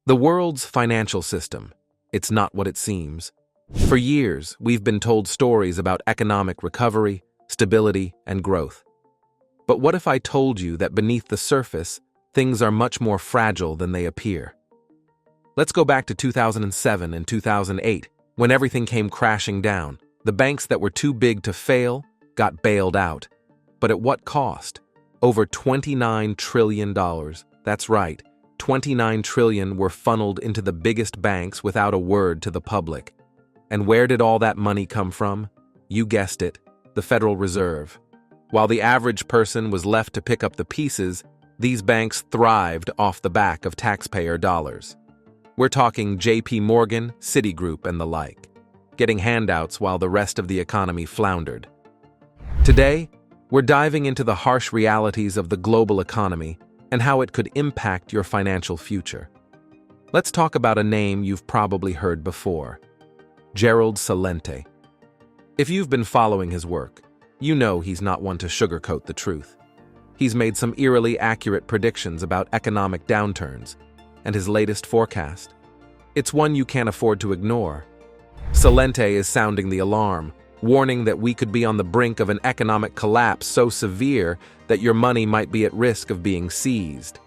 The world's financial system. It's not what it seems. For years, we've been told stories about economic recovery, stability, and growth. But what if I told you that beneath the surface, things are much more fragile than they appear? Let's go back to 2007 and 2008, when everything came crashing down. The banks that were too big to fail got bailed out. But at what cost? Over $29 trillion. That's right, $29 trillion were funneled into the biggest banks without a word to the public. And where did all that money come from? You guessed it, the Federal Reserve. While the average person was left to pick up the pieces, these banks thrived off the back of taxpayer dollars. We're talking J.P. Morgan, Citigroup, and the like, getting handouts while the rest of the economy floundered. Today, we're diving into the harsh realities of the global economy and how it could impact your financial future. Let's talk about a name you've probably heard before: Gerald Celente. If you've been following his work, you know he's not one to sugarcoat the truth. He's made some eerily accurate predictions about economic downturns, and his latest forecast, it's one you can't afford to ignore. Celente is sounding the alarm, warning that we could be on the brink of an economic collapse so severe that your money might be at risk of being seized.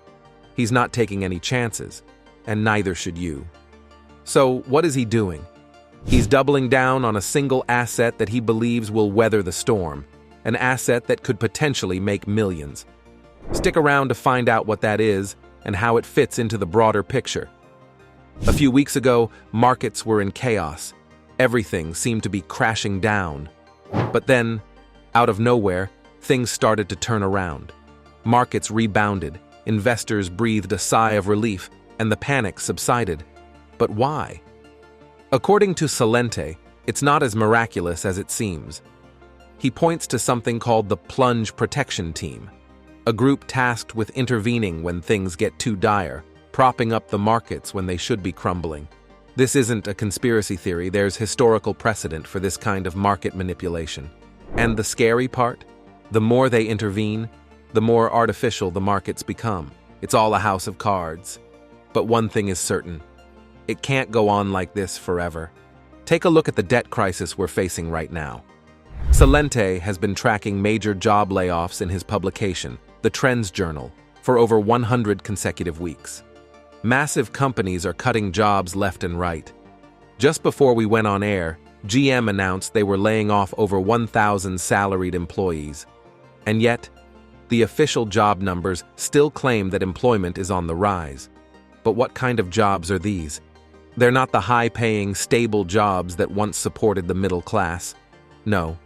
He's not taking any chances, and neither should you. So, what is he doing? He's doubling down on a single asset that he believes will weather the storm, an asset that could potentially make millions. Stick around to find out what that is and how it fits into the broader picture. A few weeks ago, markets were in chaos. Everything seemed to be crashing down. But then, out of nowhere, things started to turn around. Markets rebounded, investors breathed a sigh of relief, and the panic subsided. But why? According to Celente, it's not as miraculous as it seems. He points to something called the Plunge Protection Team, a group tasked with intervening when things get too dire, propping up the markets when they should be crumbling. This isn't a conspiracy theory. There's historical precedent for this kind of market manipulation. And the scary part? The more they intervene, the more artificial the markets become. It's all a house of cards. But one thing is certain: it can't go on like this forever. Take a look at the debt crisis we're facing right now. Celente has been tracking major job layoffs in his publication, The Trends Journal, for over 100 consecutive weeks. Massive companies are cutting jobs left and right. Just before we went on air, GM announced they were laying off over 1,000 salaried employees. And yet, the official job numbers still claim that employment is on the rise. But what kind of jobs are these? They're not the high-paying, stable jobs that once supported the middle class. No.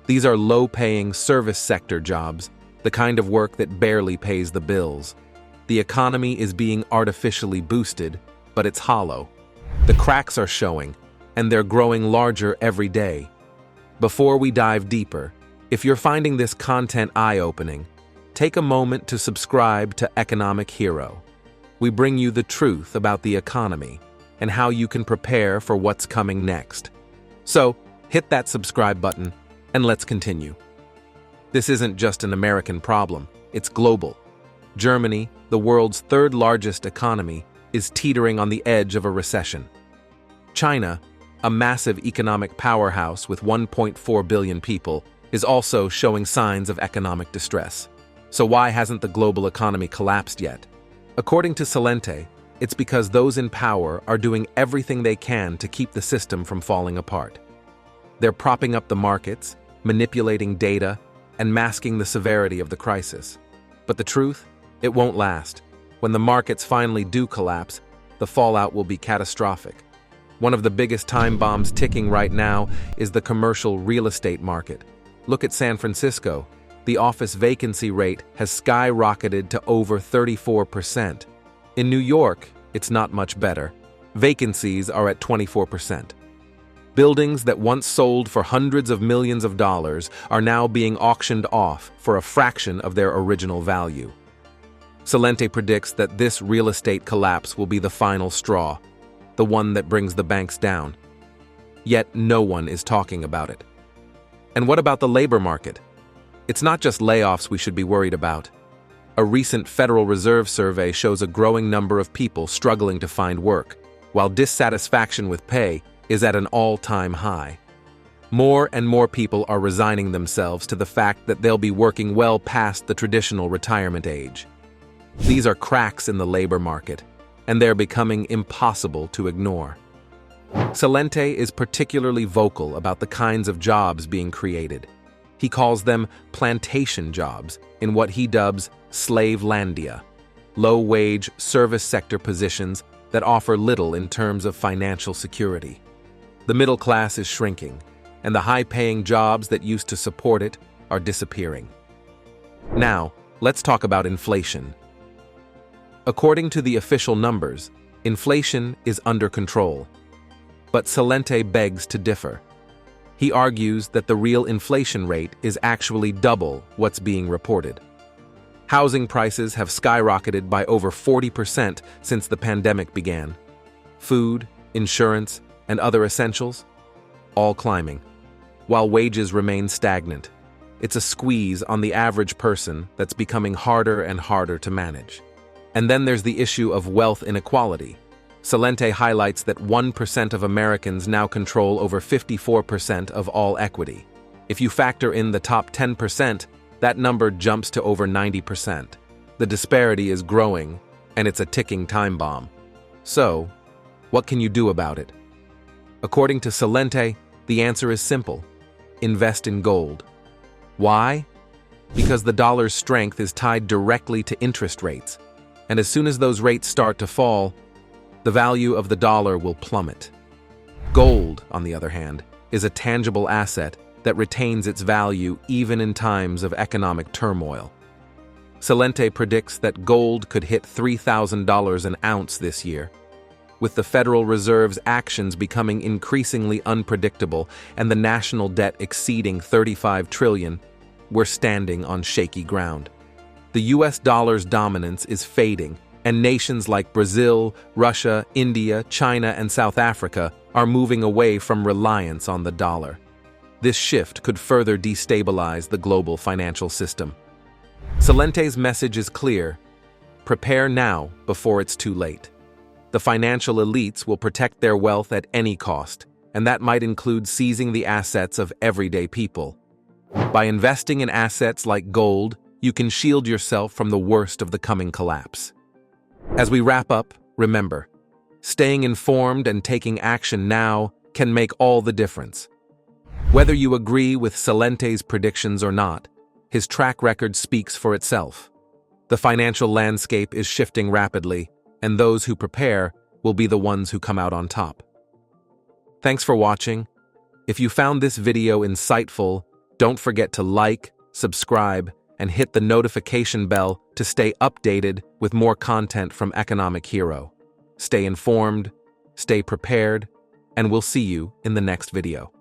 These are low-paying service sector jobs, the kind of work that barely pays the bills. The economy is being artificially boosted, but it's hollow. The cracks are showing, and they're growing larger every day. Before we dive deeper, if you're finding this content eye-opening, take a moment to subscribe to Economic Hero. We bring you the truth about the economy and how you can prepare for what's coming next. So, hit that subscribe button, and let's continue. This isn't just an American problem, it's global. Germany, the world's third largest economy, is teetering on the edge of a recession. China, a massive economic powerhouse with 1.4 billion people, is also showing signs of economic distress. So why hasn't the global economy collapsed yet? According to Celente, it's because those in power are doing everything they can to keep the system from falling apart. They're propping up the markets, manipulating data, and masking the severity of the crisis. But the truth? It won't last. When the markets finally do collapse, the fallout will be catastrophic. One of the biggest time bombs ticking right now is the commercial real estate market. Look at San Francisco. The office vacancy rate has skyrocketed to over 34%. In New York, it's not much better. Vacancies are at 24%. Buildings that once sold for hundreds of millions of dollars are now being auctioned off for a fraction of their original value. Celente predicts that this real estate collapse will be the final straw, the one that brings the banks down. Yet no one is talking about it. And what about the labor market? It's not just layoffs we should be worried about. A recent Federal Reserve survey shows a growing number of people struggling to find work, while dissatisfaction with pay is at an all-time high. More and more people are resigning themselves to the fact that they'll be working well past the traditional retirement age. These are cracks in the labor market, and they're becoming impossible to ignore. Celente is particularly vocal about the kinds of jobs being created. He calls them plantation jobs in what he dubs slavelandia, low-wage service sector positions that offer little in terms of financial security. The middle class is shrinking, and the high-paying jobs that used to support it are disappearing. Now, let's talk about inflation. According to the official numbers, inflation is under control. But Celente begs to differ. He argues that the real inflation rate is actually double what's being reported. Housing prices have skyrocketed by over 40% since the pandemic began. Food, insurance, and other essentials, all climbing, while wages remain stagnant. It's a squeeze on the average person that's becoming harder and harder to manage. And then there's the issue of wealth inequality. Celente highlights that 1% of Americans now control over 54% of all equity. If you factor in the top 10%, that number jumps to over 90%. The disparity is growing, and it's a ticking time bomb. So, what can you do about it? According to Celente, the answer is simple: invest in gold. Why? Because the dollar's strength is tied directly to interest rates, and as soon as those rates start to fall, the value of the dollar will plummet. Gold, on the other hand, is a tangible asset that retains its value even in times of economic turmoil. Celente predicts that gold could hit $3,000 an ounce this year. With the Federal Reserve's actions becoming increasingly unpredictable and the national debt exceeding $35 trillion, we're standing on shaky ground. The US dollar's dominance is fading, and nations like Brazil, Russia, India, China, and South Africa are moving away from reliance on the dollar. This shift could further destabilize the global financial system. Celente's message is clear: prepare now before it's too late. The financial elites will protect their wealth at any cost, and that might include seizing the assets of everyday people. By investing in assets like gold, you can shield yourself from the worst of the coming collapse. As we wrap up, remember, staying informed and taking action now can make all the difference. Whether you agree with Celente's predictions or not, his track record speaks for itself. The financial landscape is shifting rapidly, and those who prepare will be the ones who come out on top. Thanks for watching. If you found this video insightful, don't forget to like, subscribe, and hit the notification bell to stay updated with more content from Economic Hero. Stay informed, stay prepared, and we'll see you in the next video.